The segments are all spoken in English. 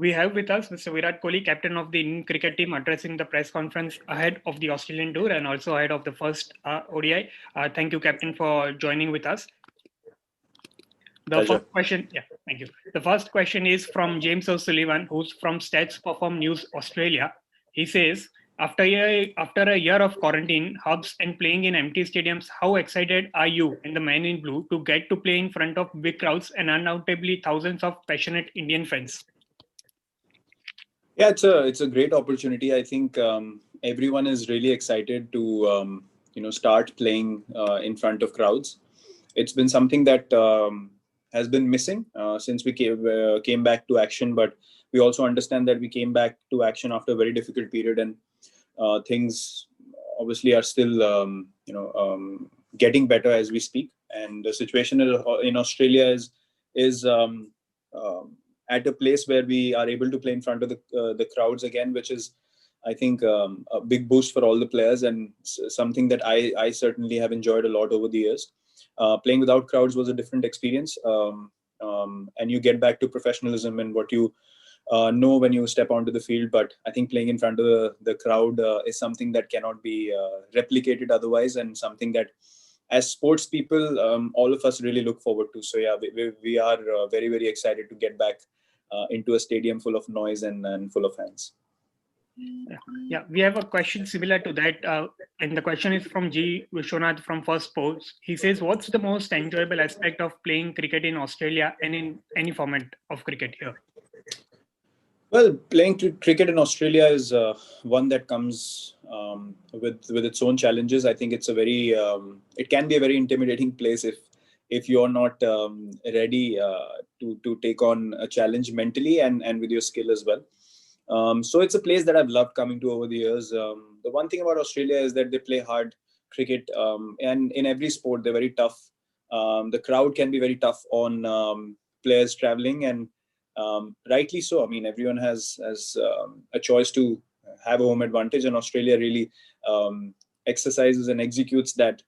We have with us Mr. Virat Kohli, captain of the Indian cricket team, addressing the press conference ahead of the Australian tour and also ahead of the first ODI. Thank you, captain, for joining with us. The Pleasure. first question, yeah, thank you. The first question is from James O'Sullivan, who's from Stats Perform News Australia. He says, after a year of quarantine, hubs, and playing in empty stadiums, how excited are you and the men in blue to get to play in front of big crowds and undoubtedly thousands of passionate Indian fans? Yeah, it's a great opportunity. I think everyone is really excited to start playing in front of crowds. It's been something that has been missing since we came back to action, but we also understand that we came back to action after a very difficult period, and things obviously are still getting better as we speak. And the situation in Australia is at a place where we are able to play in front of the crowds again, which is, I think, a big boost for all the players, and something that I certainly have enjoyed a lot over the years. Playing without crowds was a different experience, and you get back to professionalism and what you know when you step onto the field. But I think playing in front of the crowd is something that cannot be replicated otherwise, and something that, as sports people, all of us really look forward to. So yeah, we are very, very excited to get back into a stadium full of noise and full of fans. Yeah, we have a question similar to that. And the question is from G. Vishwanath from First Post. He says, what's the most enjoyable aspect of playing cricket in Australia and in any format of cricket here? Well, playing cricket in Australia is one that comes with its own challenges. I think it's it can be a very intimidating place if you're not ready to take on a challenge mentally and with your skill as well. So it's a place that I've loved coming to over the years. The one thing about Australia is that they play hard cricket, and in every sport they're very tough. The crowd can be very tough on players traveling, and rightly so. I mean, everyone has a choice to have a home advantage, and Australia really exercises and executes that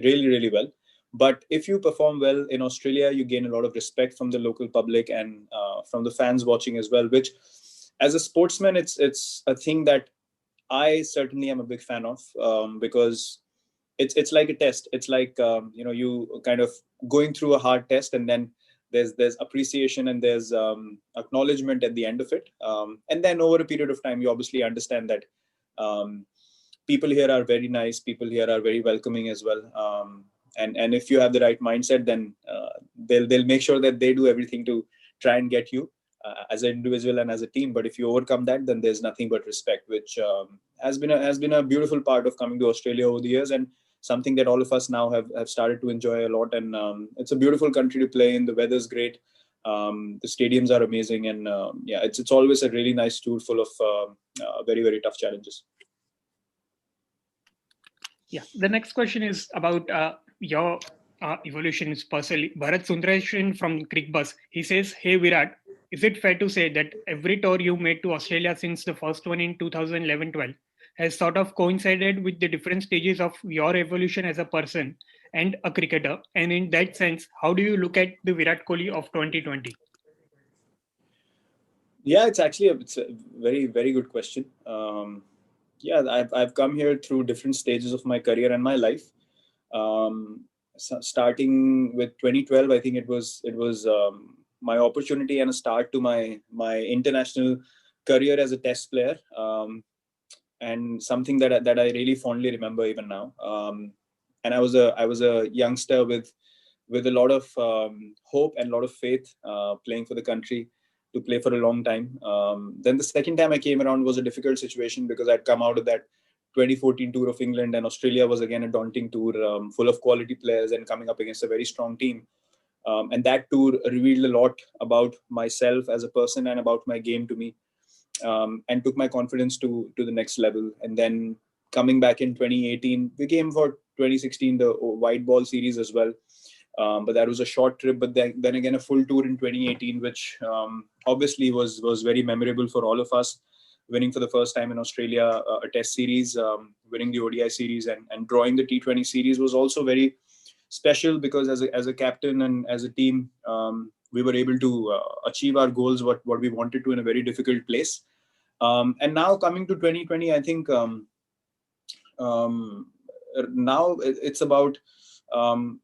really, really well. But if you perform well in Australia, you gain a lot of respect from the local public and from the fans watching as well, which, as a sportsman, it's a thing that I certainly am a big fan of, because it's like a test. It's like you kind of going through a hard test, and then there's appreciation and there's acknowledgement at the end of it, and then over a period of time you obviously understand that people here are very nice, people here are very welcoming as well, and if you have the right mindset, then they'll make sure that they do everything to try and get you as an individual and as a team. But if you overcome that, then there's nothing but respect, which has been a beautiful part of coming to Australia over the years, and something that all of us now have started to enjoy a lot. And it's a beautiful country to play in. The weather's great. The stadiums are amazing. And yeah, it's always a really nice tour full of very, very tough challenges. Yeah, the next question is about your evolution is personally. Bharat Sundareshan from Crickbus, he says, hey Virat, is it fair to say that every tour you made to Australia since the first one in 2011-12 has sort of coincided with the different stages of your evolution as a person and a cricketer? And in that sense, how do you look at the Virat Kohli of 2020? Yeah, it's a very, very good question. Yeah, I've come here through different stages of my career and my life. Starting with 2012, I think it was my opportunity and a start to my international career as a Test player, and something that I really fondly remember even now. And I was a youngster with a lot of hope and a lot of faith, playing for the country, to play for a long time. Then the second time I came around was a difficult situation, because I'd come out of that 2014 tour of England, and Australia was again a daunting tour, full of quality players and coming up against a very strong team. And that tour revealed a lot about myself as a person and about my game to me, and took my confidence to the next level. And then coming back in 2018, we came for 2016, the white ball series as well. But that was a short trip. But then again, a full tour in 2018, which obviously was very memorable for all of us. Winning for the first time in Australia a Test series, winning the ODI series, and drawing the T20 series was also very special, because as a captain and as a team, we were able to achieve our goals, what we wanted to, in a very difficult place. And now coming to 2020, I think um, now it's about um,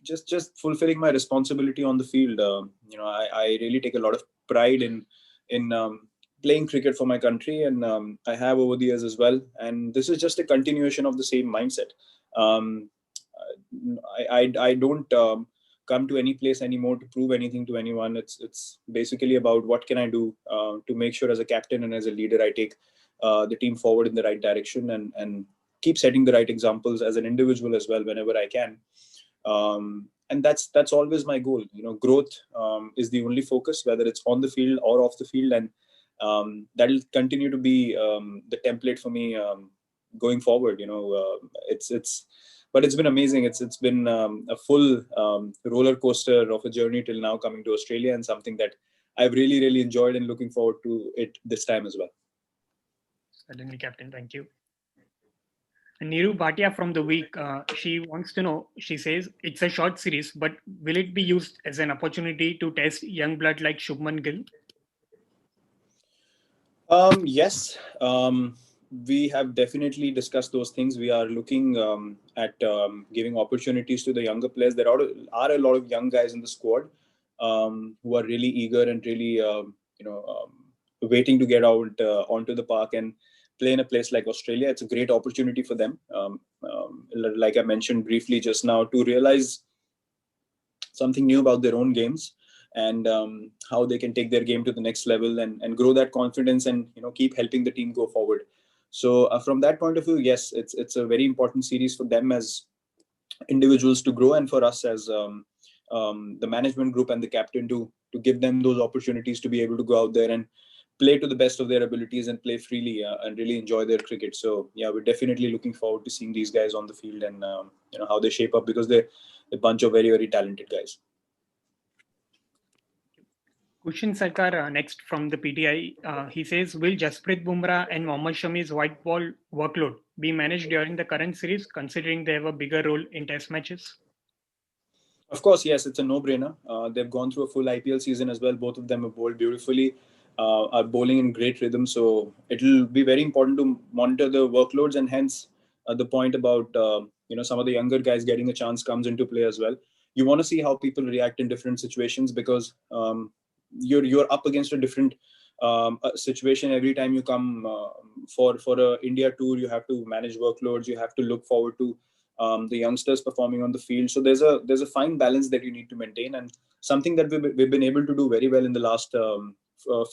just fulfilling my responsibility on the field. I really take a lot of pride in playing cricket for my country, and I have over the years as well. And this is just a continuation of the same mindset. Um, I don't come to any place anymore to prove anything to anyone. It's basically about what can I do to make sure, as a captain and as a leader, I take the team forward in the right direction, and keep setting the right examples as an individual as well whenever I can. And that's always my goal. Growth is the only focus, whether it's on the field or off the field, and that'll continue to be the template for me going forward. It's but it's been amazing. It's been a full roller coaster of a journey till now, coming to Australia, and something that I've really enjoyed, and looking forward to it this time as well. Certainly, Captain. Thank you. And Niru Bhatia from The Week, she wants to know, she says, it's a short series, but will it be used as an opportunity to test young blood like Shubman Gill? Yes, we have definitely discussed those things. We are looking at giving opportunities to the younger players. There are a lot of young guys in the squad who are really eager and really, waiting to get out onto the park and play in a place like Australia. It's a great opportunity for them. Like I mentioned briefly just now, to realize something new about their own games, and how they can take their game to the next level, and grow that confidence, and keep helping the team go forward. So from that point of view, yes, it's a very important series for them as individuals to grow, and for us as the management group and the captain to give them those opportunities to be able to go out there and play to the best of their abilities, and play freely, and really enjoy their cricket. So yeah, we're definitely looking forward to seeing these guys on the field, and how they shape up, because they're a bunch of very talented guys. Kushin Sarkar, next from the PTI, he says, will Jasprit Bumrah and Mohammad Shami's white ball workload be managed during the current series, considering they have a bigger role in test matches? Of course, yes, it's a no-brainer. They've gone through a full IPL season as well. Both of them have bowled beautifully, are bowling in great rhythm. So it'll be very important to monitor the workloads, and hence the point about some of the younger guys getting a chance comes into play as well. You want to see how people react in different situations, because you're up against a different situation every time you come for a India tour. You have to manage workloads. You have to look forward to the youngsters performing on the field. So there's a fine balance that you need to maintain, and something that we've been able to do very well in the last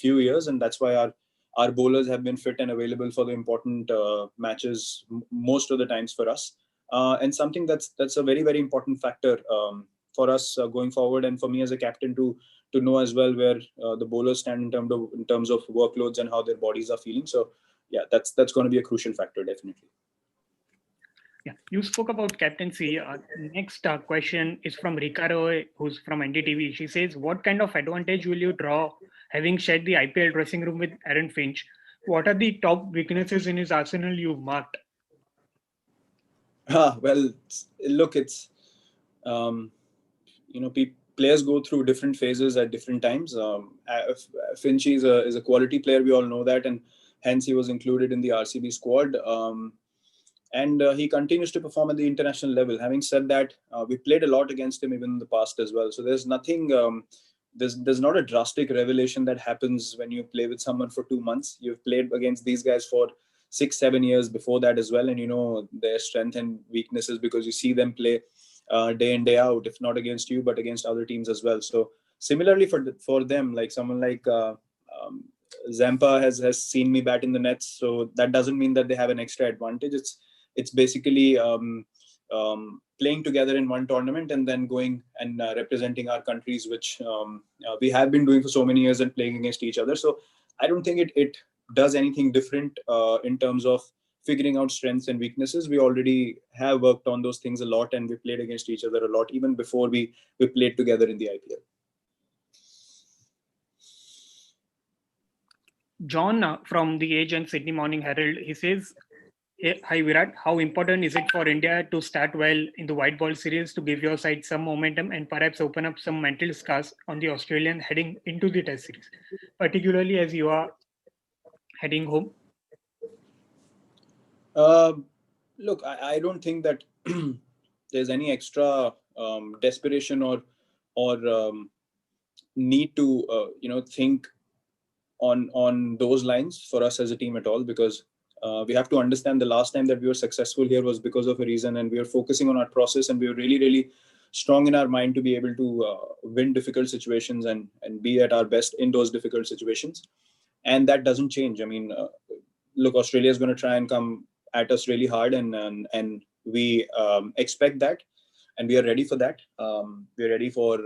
few years, and that's why our bowlers have been fit and available for the important matches most of the times for us, and something that's a very important factor for us going forward, and for me as a captain to know as well where the bowlers stand in terms of workloads and how their bodies are feeling. So yeah, that's going to be a crucial factor, definitely. Yeah, you spoke about captaincy. Next question is from Rika Roy, who's from NDTV. She says, what kind of advantage will you draw having shared the IPL dressing room with Aaron Finch? What are the top weaknesses in his arsenal you've marked? Well, look, it's um, players go through different phases at different times. Finch is a quality player, we all know that, and hence he was included in the RCB squad. And he continues to perform at the international level. Having said that, we played a lot against him even in the past as well. So there's nothing, there's not a drastic revelation that happens when you play with someone for 2 months. You've played against these guys for 6-7 years before that as well, and you know their strength and weaknesses, because you see them play day in day out, if not against you but against other teams as well. So similarly for them, like someone like um, Zampa has seen me bat in the nets, so that doesn't mean that they have an extra advantage. It's basically playing together in one tournament and then going and representing our countries, which we have been doing for so many years, and playing against each other. So I don't think it does anything different in terms of figuring out strengths and weaknesses. We already have worked on those things a lot, and we played against each other a lot even before we played together in the IPL. John from The Age and Sydney Morning Herald, he says, Hi Virat, how important is it for India to start well in the white ball series to give your side some momentum and perhaps open up some mental scars on the Australian heading into the Test series, particularly as you are heading home? Uh, Look, I don't think that there's any extra desperation or need to think on those lines for us as a team at all, because we have to understand the last time that we were successful here was because of a reason, and we are focusing on our process, and we are really strong in our mind to be able to win difficult situations and be at our best in those difficult situations, and that doesn't change. I mean, look, Australia is going to try and come at us really hard, and we expect that, and we are ready for that. We are ready for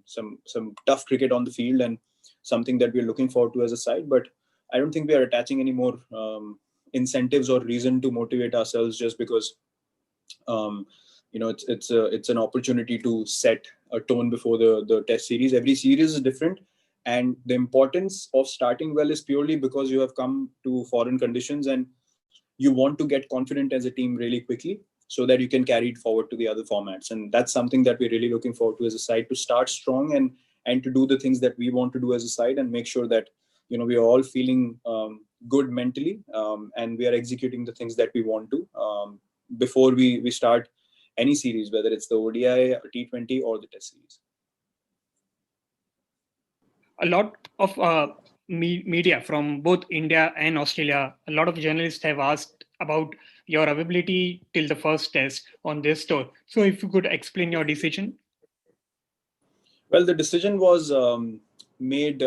some tough cricket on the field, and something that we are looking forward to as a side. But I don't think we are attaching any more incentives or reason to motivate ourselves just because it's an opportunity to set a tone before the Test series. Every series is different, and the importance of starting well is purely because you have come to foreign conditions and you want to get confident as a team really quickly so that you can carry it forward to the other formats. And that's something that we're really looking forward to as a side, to start strong and to do the things that we want to do as a side, and make sure that we are all feeling good mentally, and we are executing the things that we want to before we start any series, whether it's the ODI, T20, or the Test series. A lot of media from both India and Australia, a lot of journalists have asked about your availability till the first test on this tour. So if you could explain your decision. Well, the decision was made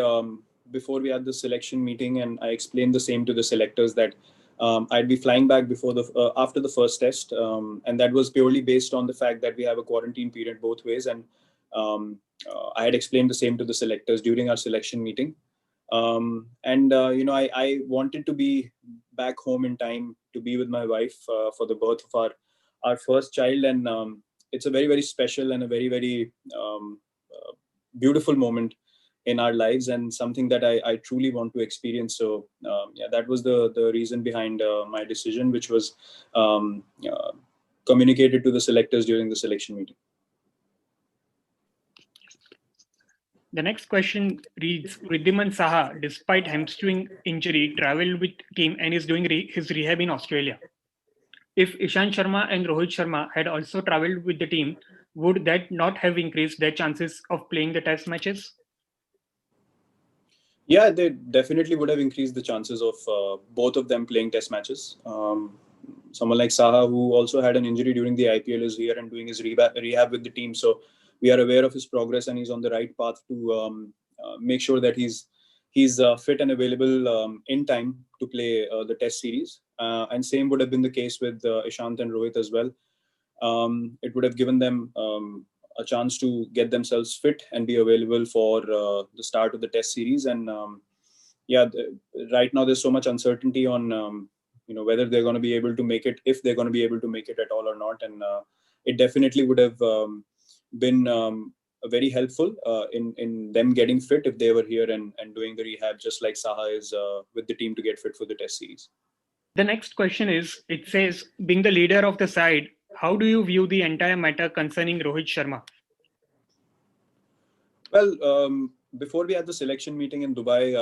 before we had the selection meeting, and I explained the same to the selectors that I'd be flying back before the after the first test, and that was purely based on the fact that we have a quarantine period both ways, and I had explained the same to the selectors during our selection meeting, I wanted to be back home in time to be with my wife for the birth of our first child, and it's a very special and a very beautiful moment in our lives, and something that I truly want to experience. So yeah, that was the reason behind my decision, which was communicated to the selectors during the selection meeting. The next question reads: Riddhiman Saha, despite hamstring injury, traveled with team and is doing his rehab in Australia. If Ishant Sharma and Rohit Sharma had also traveled with the team, would that not have increased their chances of playing the test matches? Yeah, they definitely would have increased the chances of both of them playing test matches. Someone like Saha, who also had an injury during the IPL, is here and doing his rehab with the team. So we are aware of his progress, and he's on the right path to make sure that he's fit and available in time to play the test series. And same would have been the case with Ishant and Rohit as well. It would have given them a chance to get themselves fit and be available for the start of the test series. And right now there's so much uncertainty on whether they're going to be able to make it, if they're going to be able to make it at all or not. And it definitely would have been very helpful in them getting fit if they were here and doing the rehab, just like Saha is with the team to get fit for the test series. The next question is, it says, being the leader of the side, how do you view the entire matter concerning Rohit Sharma? Well, before we had the selection meeting in Dubai,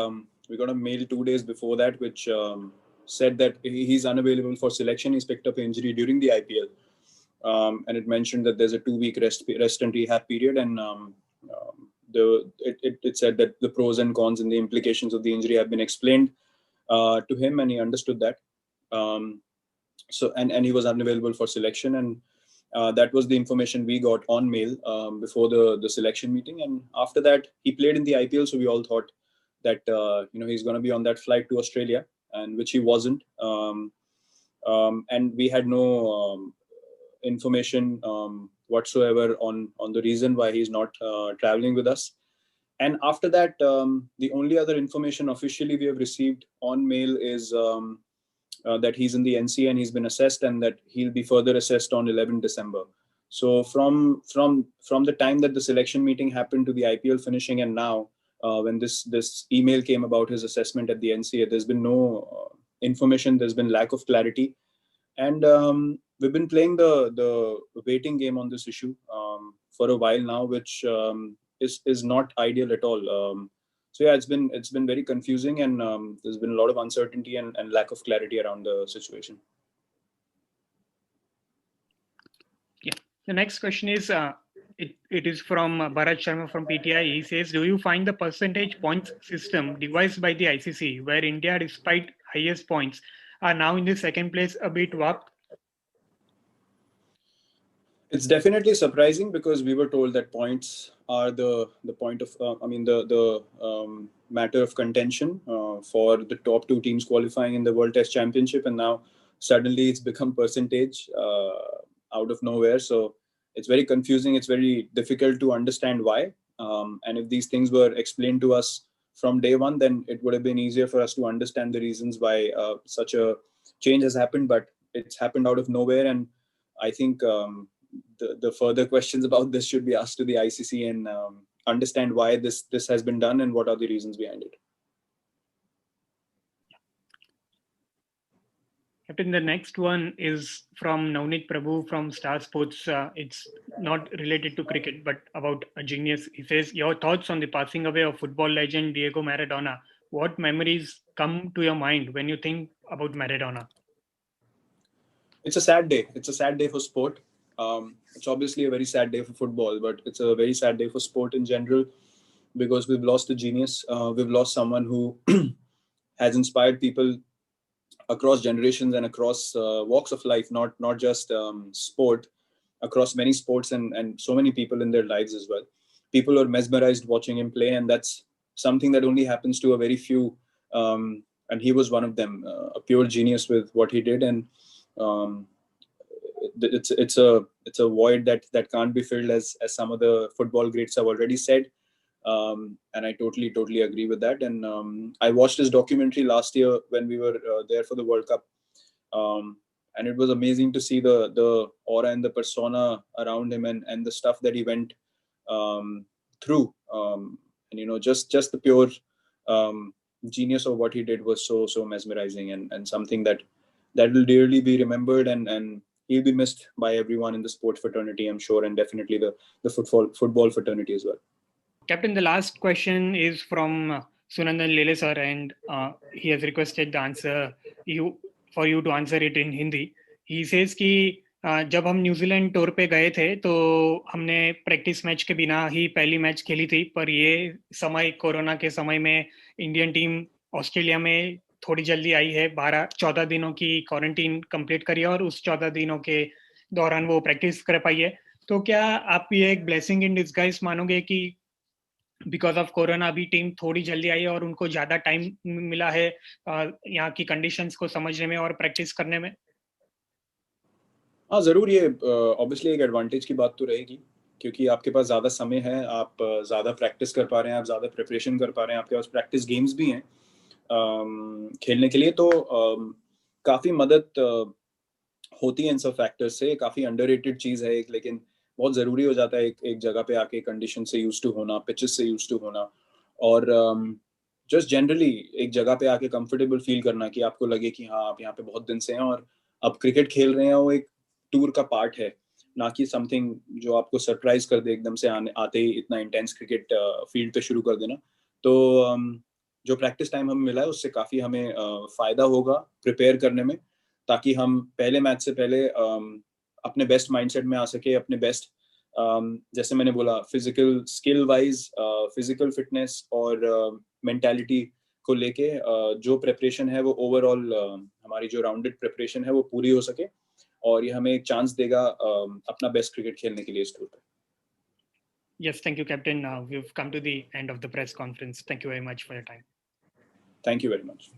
we got a mail 2 days before that, which said that he's unavailable for selection. He's picked up an injury during the IPL. And it mentioned that there's a 2-week rest and rehab period. And it said that the pros and cons and the implications of the injury have been explained to him, and he understood that. And he was unavailable for selection, and that was the information we got on mail before the selection meeting. And after that, he played in the IPL, so we all thought that he's going to be on that flight to Australia, and which he wasn't. And we had no information whatsoever on the reason why he's not traveling with us. And after that, the only other information officially we have received on mail is that he's in the NC and he's been assessed, and that he'll be further assessed on 11 December. So from the time that the selection meeting happened to the IPL finishing, and now when this email came about his assessment at the NCA, there's been no information. There's been lack of clarity. And we've been playing the waiting game on this issue for a while now, which is not ideal at all. So yeah, it's been very confusing, and there's been a lot of uncertainty and lack of clarity around the situation. Yeah. The next question is it is from Bharat Sharma from PTI. He says, do you find the percentage points system devised by the ICC, where India, despite highest points, are now in the second place, a bit warped? It's definitely surprising because we were told that points are the point of the matter of contention for the top two teams qualifying in the World Test Championship, and now suddenly it's become percentage out of nowhere. So it's very confusing. It's very difficult to understand why. And if these things were explained to us from day one, then it would have been easier for us to understand the reasons why such a change has happened. But it's happened out of nowhere, and I think the further questions about this should be asked to the ICC and understand why this has been done and what are the reasons behind it. Captain, the next one is from Navneet Prabhu from Star Sports. It's not related to cricket, but about a genius. He says, your thoughts on the passing away of football legend Diego Maradona. What memories come to your mind when you think about Maradona? It's a sad day. It's a sad day for sport. It's obviously a very sad day for football, but it's a very sad day for sport in general because we've lost a genius. We've lost someone who has inspired people across generations and across walks of life, not just sport, across many sports and so many people in their lives as well. People are mesmerized watching him play, and that's something that only happens to a very few. And he was one of them, a pure genius with what he did, and um, it's a void that can't be filled, as some of the football greats have already said. And I totally agree with that. And I watched his documentary last year when we were there for the World Cup, and it was amazing to see the aura and the persona around him and the stuff that he went through. And just the pure um, genius of what he did was so mesmerizing and something that will dearly be remembered, and he'll be missed by everyone in the sport fraternity, I'm sure, and definitely the football fraternity as well. Captain, the last question is from Sunandan Lele sir, and he has requested the answer you for you to answer it in Hindi. He says कि जब हम New Zealand tour पे गए थे तो हमने practice match के बिना ही पहली मैच खेली थी, पर ये समय कोरोना के समय में इंडियन टीम ऑस्ट्रेलिया में थोड़ी जल्दी आई है, 12-14 दिनों की क्वारंटीन कंप्लीट करी है और उस 14 दिनों के दौरान वो प्रैक्टिस कर पाई है. तो क्या आप ये एक ब्लेसिंग इन डिस्गाइज मानोगे कि बिकॉज ऑफ कोरोना अभी टीम थोड़ी जल्दी आई है और उनको ज्यादा टाइम मिला है यहाँ की कंडीशंस को समझने में और प्रैक्टिस करने में? हाँ, जरूर, ये ऑब्वियसली एक एडवांटेज की बात तो रहेगी, क्योंकि आपके पास ज़्यादा समय है, आप ज़्यादा प्रैक्टिस कर पा रहे हैं, आप ज़्यादा प्रिपरेशन कर पा रहे हैं, आपके पास प्रैक्टिस गेम्स भी हैं खेलने के लिए, तो काफ़ी मदद होती है इन सब फैक्टर्स से. काफ़ी अंडररेटेड चीज़ है एक, लेकिन बहुत ज़रूरी हो जाता है एक जगह पे आके कंडीशन से यूज टू होना, पिचेस से यूज टू होना, और जस्ट जनरली एक जगह पे आके कंफर्टेबल फील करना कि आपको लगे कि हाँ, आप यहाँ पे बहुत दिन से हैं और अब क्रिकेट खेल रहे हैं, वो एक टूर का पार्ट है, ना कि समथिंग जो आपको सरप्राइज कर दे एकदम से आते ही इतना इंटेंस क्रिकेट फील्ड पे शुरू कर देना. तो जो प्रैक्टिस टाइम हमें मिला है उससे काफ़ी हमें फ़ायदा होगा प्रिपेयर करने में, ताकि हम पहले मैच से पहले अपने बेस्ट माइंडसेट में आ सके, अपने बेस्ट, जैसे मैंने बोला, physical skill wise, physical fitness और मेंटालिटी को लेके जो प्रिपरेशन है वो ओवरऑल हमारी जो राउंडेड प्रिपरेशन है वो पूरी हो सके, और ये हमें एक चांस देगा अपना बेस्ट क्रिकेट खेलने के लिए इस टूर पे. Yes, thank you, Captain. We've come to the end of the press conference. Thank you very much for your time. Thank you very much.